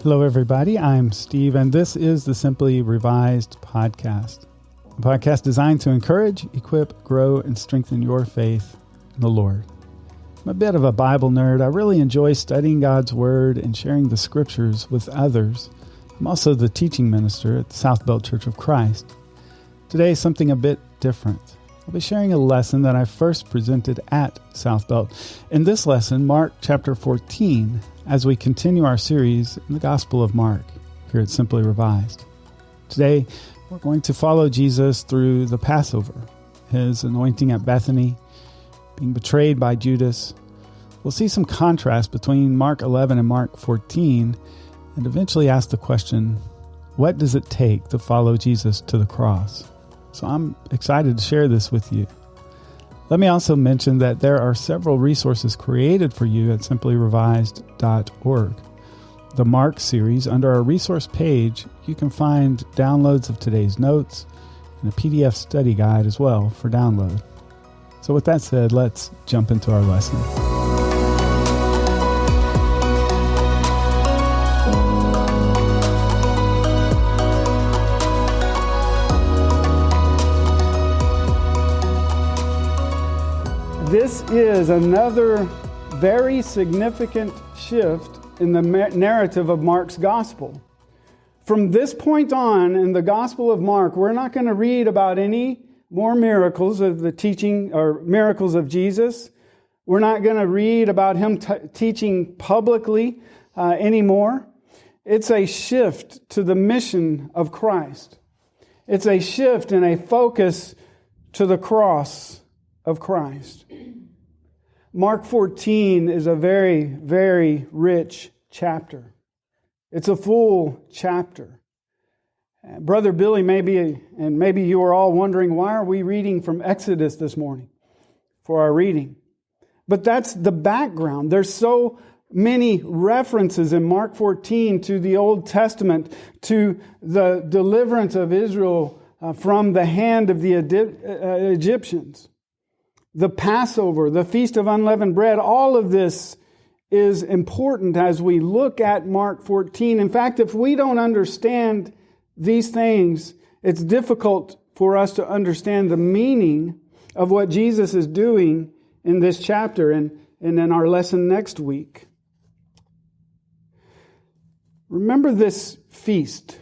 Hello, everybody. I'm Steve, and this is the Simply Revised podcast, a podcast designed to encourage, equip, grow, and strengthen your faith in the Lord. I'm a bit of a Bible nerd. I really enjoy studying God's Word and sharing the Scriptures with others. I'm also the teaching minister at the South Belt Church of Christ. Today, something a bit different. I'll be sharing a lesson that I first presented at South Belt. In this lesson, Mark chapter 14, as we continue our series in the Gospel of Mark here at Simply Revised. Today, we're going to follow Jesus through the Passover, his anointing at Bethany, being betrayed by Judas. We'll see some contrast between Mark 11 and Mark 14, and eventually ask the question, what does it take to follow Jesus to the cross? So I'm excited to share this with you. Let me also mention that there are several resources created for you at simplyrevised.org. The Mark series, under our resource page, you can find downloads of today's notes and a PDF study guide as well for download. So with that said, let's jump into our lesson. This is another very significant shift in the narrative of Mark's gospel. From this point on in the Gospel of Mark, we're not going to read about any more miracles of the teaching or miracles of Jesus. We're not going to read about him teaching publicly anymore. It's a shift to the mission of Christ. It's a shift and a focus to the cross of Christ. Mark 14 is a very, very rich chapter. It's a full chapter. Brother Billy, maybe you are all wondering, why are we reading from Exodus this morning for our reading? But that's the background. There's so many references in Mark 14 to the Old Testament, to the deliverance of Israel from the hand of the Egyptians. The Passover, the Feast of Unleavened Bread, all of this is important as we look at Mark 14. In fact, if we don't understand these things, it's difficult for us to understand the meaning of what Jesus is doing in this chapter and in our lesson next week. Remember this feast,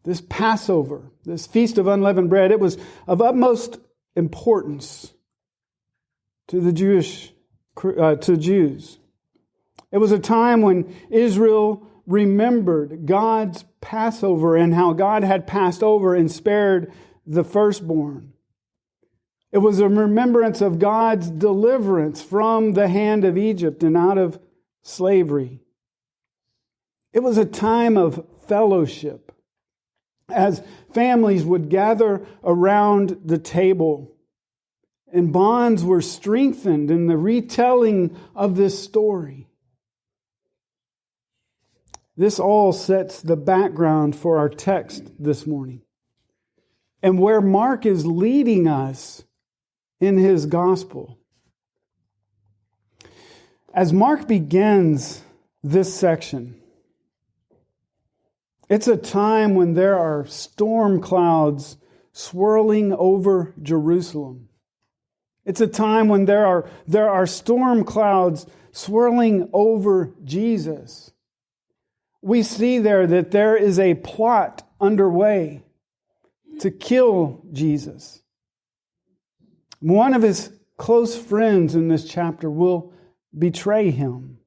this Passover, this Feast of Unleavened Bread. It was of utmost importance to the Jews. It was a time when Israel remembered God's Passover and how God had passed over and spared the firstborn. It was a remembrance of God's deliverance from the hand of Egypt and out of slavery. It was a time of fellowship as families would gather around the table. And bonds were strengthened in the retelling of this story. This all sets the background for our text this morning. And where Mark is leading us in his gospel. As Mark begins this section, it's a time when there are storm clouds swirling over Jerusalem. It's a time when there are storm clouds swirling over Jesus. We see there that there is a plot underway to kill Jesus. One of his close friends in this chapter will betray him.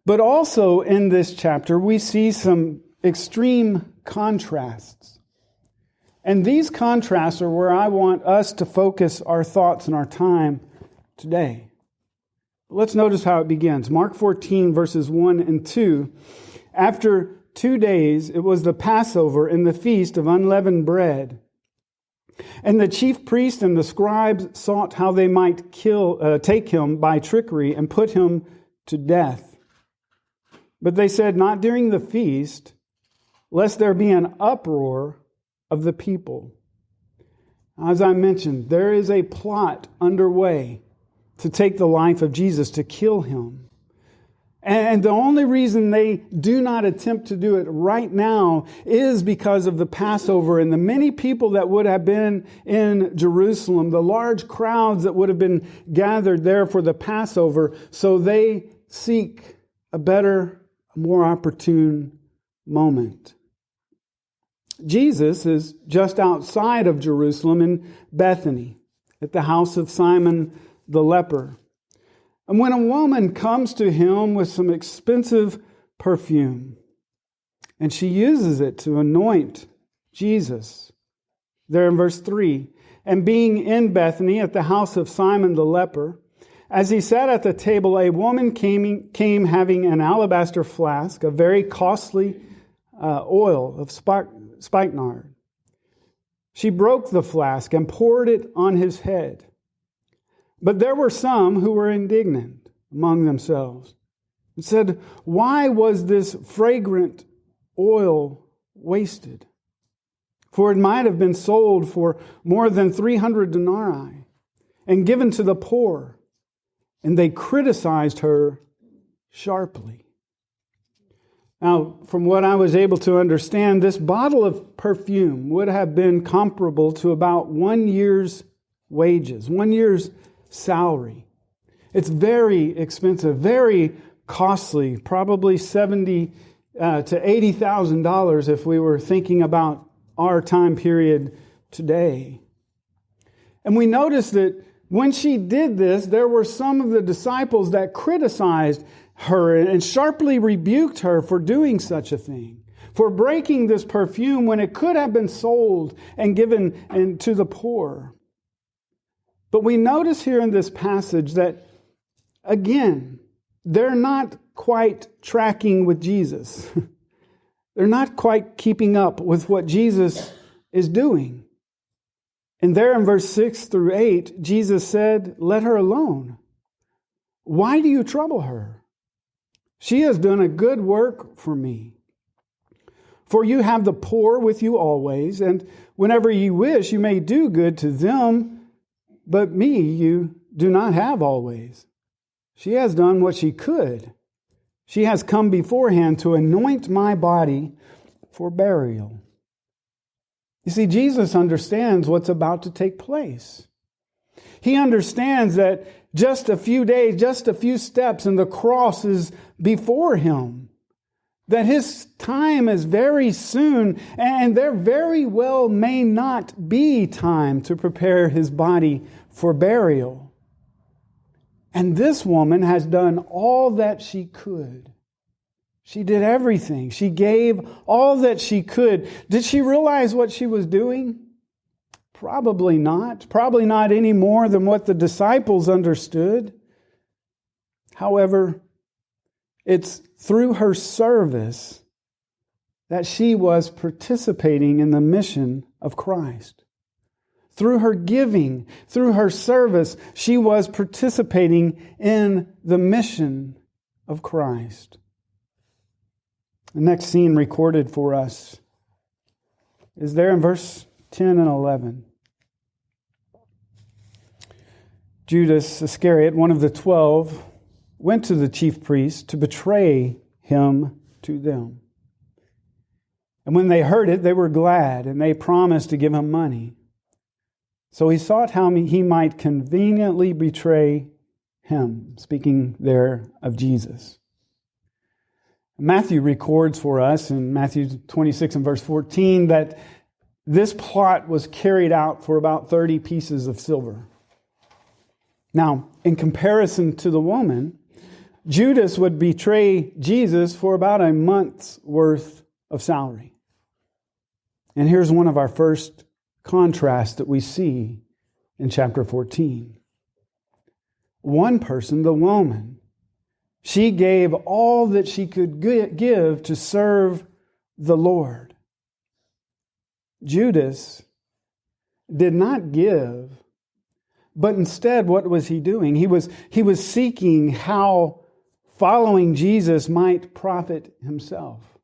But also in this chapter, we see some extreme contrasts. And these contrasts are where I want us to focus our thoughts and our time today. Let's notice how it begins. Mark 14, verses 1 and 2. After 2 days, it was the Passover and the Feast of Unleavened Bread. And the chief priests and the scribes sought how they might take him by trickery and put him to death. But they said, not during the feast, lest there be an uproar of the people. As I mentioned, there is a plot underway to take the life of Jesus, to kill him. And the only reason they do not attempt to do it right now is because of the Passover and the many people that would have been in Jerusalem, the large crowds that would have been gathered there for the Passover. So they seek a better, more opportune moment. Jesus is just outside of Jerusalem in Bethany at the house of Simon the leper. And when a woman comes to him with some expensive perfume, and she uses it to anoint Jesus, there in verse 3, and being in Bethany at the house of Simon the leper, as he sat at the table, a woman came having an alabaster flask of very costly oil of spikenard. She broke the flask and poured it on his head. But there were some who were indignant among themselves and said, "Why was this fragrant oil wasted? For it might have been sold for more than 300 denarii and given to the poor." And they criticized her sharply. Now, from what I was able to understand, this bottle of perfume would have been comparable to about 1 year's wages, 1 year's salary. It's very expensive, very costly, probably $70,000 to $80,000 if we were thinking about our time period today. And we notice that when she did this, there were some of the disciples that criticized her and sharply rebuked her for doing such a thing, for breaking this perfume when it could have been sold and given to the poor. But we notice here in this passage that, again, they're not quite tracking with Jesus. They're not quite keeping up with what Jesus is doing. And there in verse 6 through 8, Jesus said, "Let her alone. Why do you trouble her? She has done a good work for me. For you have the poor with you always, and whenever you wish, you may do good to them. But me you do not have always. She has done what she could. She has come beforehand to anoint my body for burial." You see, Jesus understands what's about to take place. He understands that just a few days, just a few steps, and the cross is before him. That his time is very soon, and there very well may not be time to prepare his body for burial. And this woman has done all that she could. She did everything. She gave all that she could. Did she realize what she was doing? Probably not. Probably not any more than what the disciples understood. However, it's through her service that she was participating in the mission of Christ. Through her giving, through her service, she was participating in the mission of Christ. The next scene recorded for us is there in verse 10 and 11. Judas Iscariot, one of the 12, went to the chief priests to betray him to them. And when they heard it, they were glad, and they promised to give him money. So he sought how he might conveniently betray him, speaking there of Jesus. Matthew records for us in Matthew 26 and verse 14 that this plot was carried out for about 30 pieces of silver. Now, in comparison to the woman, Judas would betray Jesus for about a month's worth of salary. And here's one of our first contrasts that we see in chapter 14. One person, the woman, she gave all that she could give to serve the Lord. Judas did not give, but instead, what was he doing? He was seeking how following Jesus might profit himself.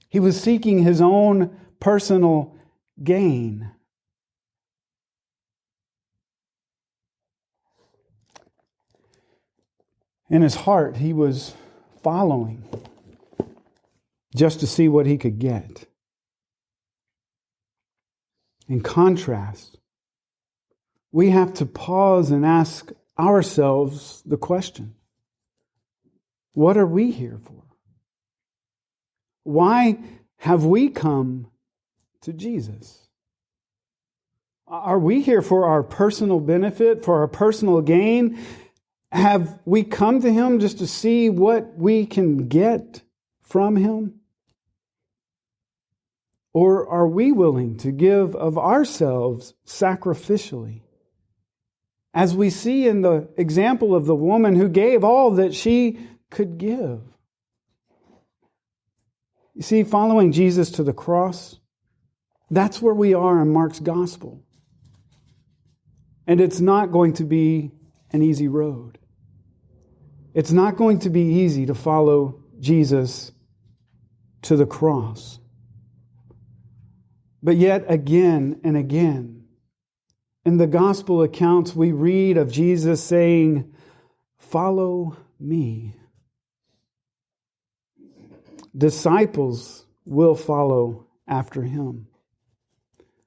He was seeking his own personal gain. In his heart, he was following just to see what he could get. In contrast, we have to pause and ask ourselves the question, what are we here for? Why have we come to Jesus? Are we here for our personal benefit, for our personal gain? Have we come to Him just to see what we can get from Him? Or are we willing to give of ourselves sacrificially? As we see in the example of the woman who gave all that she could give. You see, following Jesus to the cross, that's where we are in Mark's gospel. And it's not going to be an easy road. It's not going to be easy to follow Jesus to the cross. But yet again and again, in the gospel accounts, we read of Jesus saying, "Follow me." Disciples will follow after Him.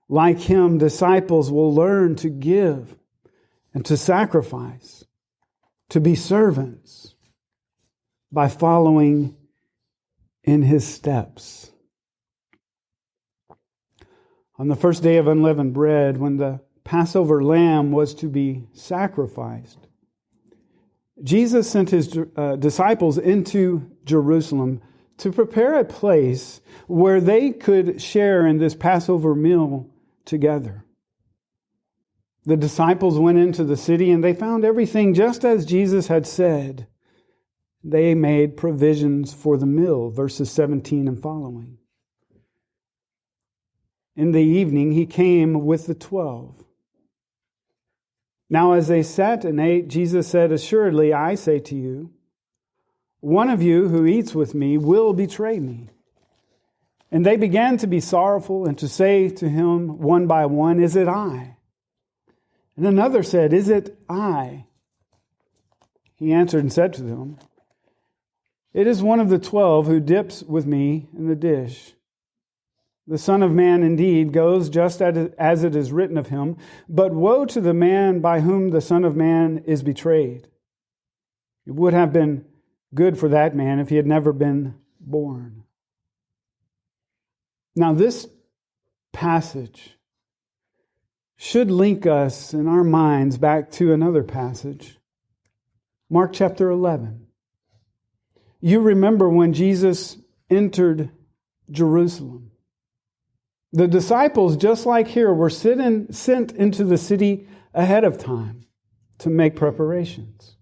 Like Him, disciples will learn to give and to sacrifice, to be servants by following in His steps. On the first day of unleavened bread, when the Passover lamb was to be sacrificed, Jesus sent His disciples into Jerusalem to prepare a place where they could share in this Passover meal together. The disciples went into the city and they found everything just as Jesus had said. They made provisions for the meal, verses 17 and following. In the evening, He came with the 12. Now, as they sat and ate, Jesus said, "Assuredly, I say to you, one of you who eats with me will betray me." And they began to be sorrowful and to say to Him one by one, "Is it I?" And another said, "Is it I?" He answered and said to them, "It is one of the 12 who dips with me in the dish. The Son of Man indeed goes just as it is written of Him, but woe to the man by whom the Son of Man is betrayed. It would have been good for that man if he had never been born." Now this passage should link us in our minds back to another passage, Mark chapter 11. You remember when Jesus entered Jerusalem. The disciples, just like here, were sent into the city ahead of time to make preparations.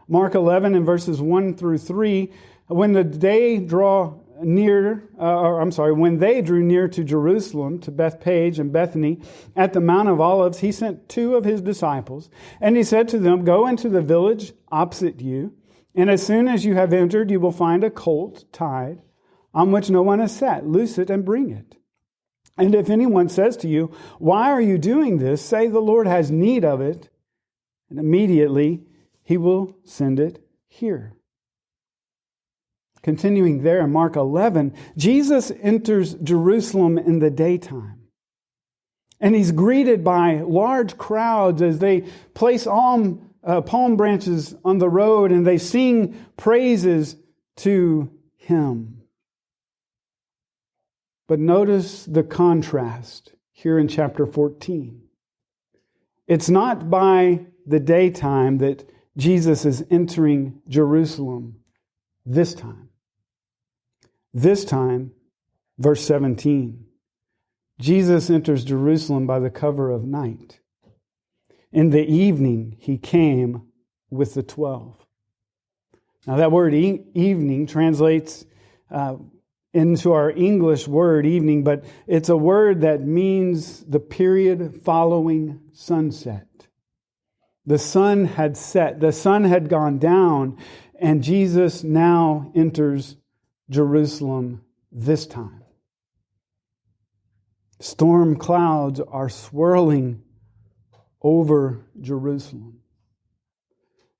Mark 11 and verses 1 through 3, when they drew near to Jerusalem, to Bethpage and Bethany, at the Mount of Olives, He sent 2 of His disciples, and He said to them, "Go into the village opposite you, and as soon as you have entered, you will find a colt tied, on which no one has sat. Loose it and bring it. And if anyone says to you, 'Why are you doing this?' say, 'The Lord has need of it,' and immediately He will send it here." Continuing there in Mark 11, Jesus enters Jerusalem in the daytime. And He's greeted by large crowds as they place palm branches on the road and they sing praises to Him. But notice the contrast here in chapter 14. It's not by the daytime that Jesus is entering Jerusalem this time. This time, verse 17, Jesus enters Jerusalem by the cover of night. In the evening, He came with the 12. Now that word evening translates into our English word evening, but it's a word that means the period following sunset. The sun had set, the sun had gone down, and Jesus now enters Jerusalem this time. Storm clouds are swirling over Jerusalem.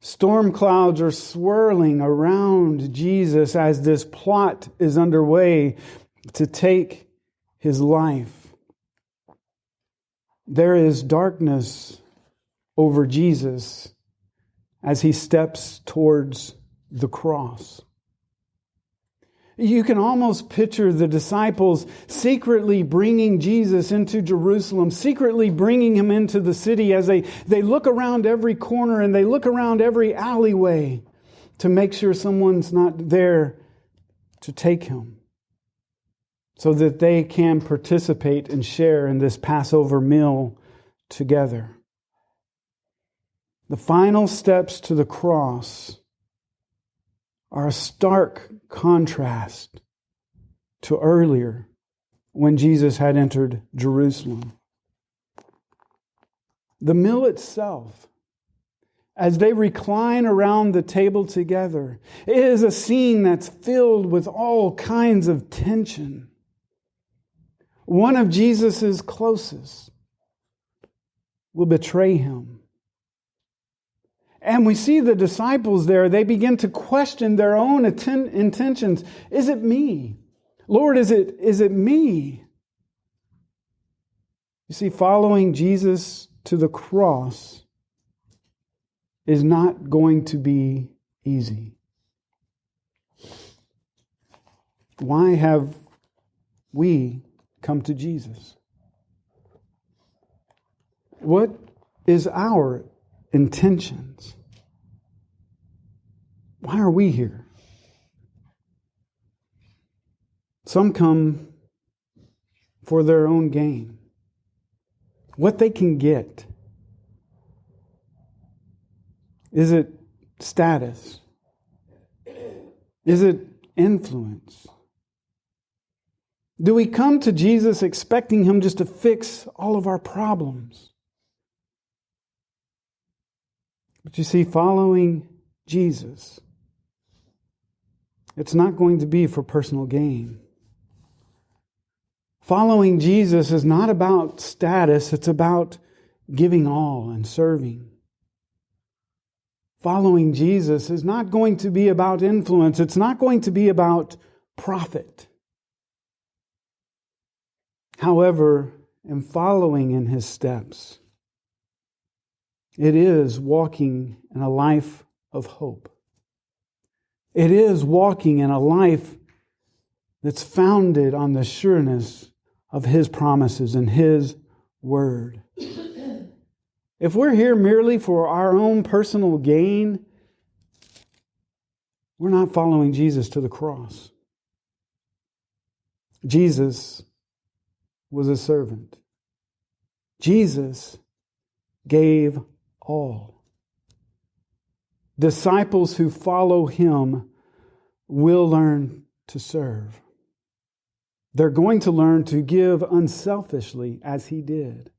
Storm clouds are swirling around Jesus as this plot is underway to take his life. There is darkness over Jesus as he steps towards the cross. You can almost picture the disciples secretly bringing Jesus into Jerusalem, secretly bringing him into the city as they look around every corner and they look around every alleyway to make sure someone's not there to take him, so that they can participate and share in this Passover meal together. The final steps to the cross are a stark contrast to earlier when Jesus had entered Jerusalem. The meal itself, as they recline around the table together, is a scene that's filled with all kinds of tension. One of Jesus' closest will betray him. And we see the disciples there, they begin to question their own intentions. Is it me? Lord, is it me? You see, following Jesus to the cross is not going to be easy. Why have we come to Jesus? What is our intentions? Why are we here? Some come for their own gain, what they can get. Is it status? Is it influence? Do we come to Jesus expecting him just to fix all of our problems? But you see, following Jesus, it's not going to be for personal gain. Following Jesus is not about status, it's about giving all and serving. Following Jesus is not going to be about influence, it's not going to be about profit. However, in following in his steps, it is walking in a life of hope. It is walking in a life that's founded on the sureness of his promises and his word. If we're here merely for our own personal gain, we're not following Jesus to the cross. Jesus was a servant. Jesus gave all. Disciples who follow him will learn to serve. They're going to learn to give unselfishly as he did.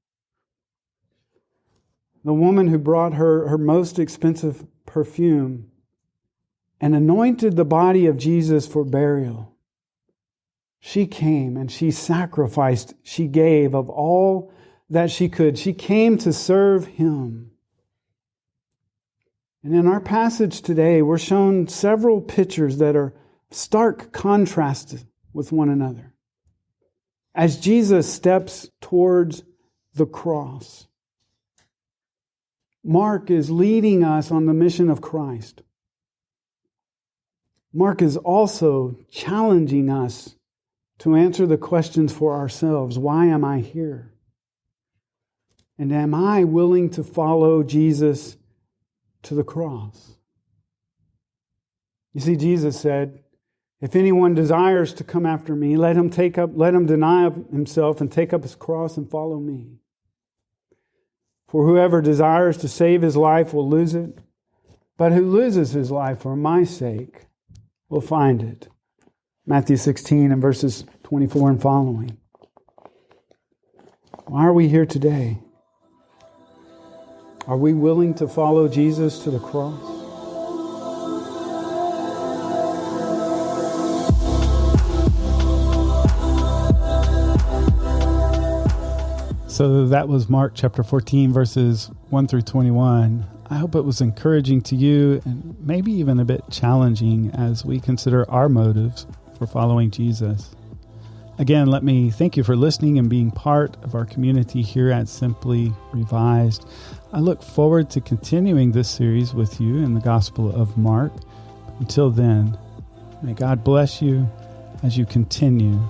The woman who brought her most expensive perfume and anointed the body of Jesus for burial, she came and she sacrificed, she gave of all that she could. She came to serve him. And in our passage today, we're shown several pictures that are stark contrast with one another. As Jesus steps towards the cross, Mark is leading us on the mission of Christ. Mark is also challenging us to answer the questions for ourselves. Why am I here? And am I willing to follow Jesus to the cross? You see, Jesus said, if anyone desires to come after me, let him deny himself and take up his cross and follow me. For whoever desires to save his life will lose it, but who loses his life for my sake will find it. Matthew 16 and verses 24 and following. Why are we here today? Are we willing to follow Jesus to the cross? So that was Mark chapter 14, verses 1 through 21. I hope it was encouraging to you and maybe even a bit challenging as we consider our motives for following Jesus. Again, let me thank you for listening and being part of our community here at Simply Revised. I look forward to continuing this series with you in the Gospel of Mark. Until then, may God bless you as you continue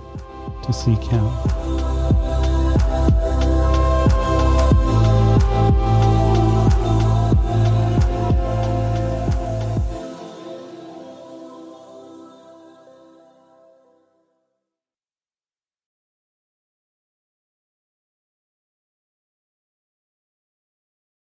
to seek Him.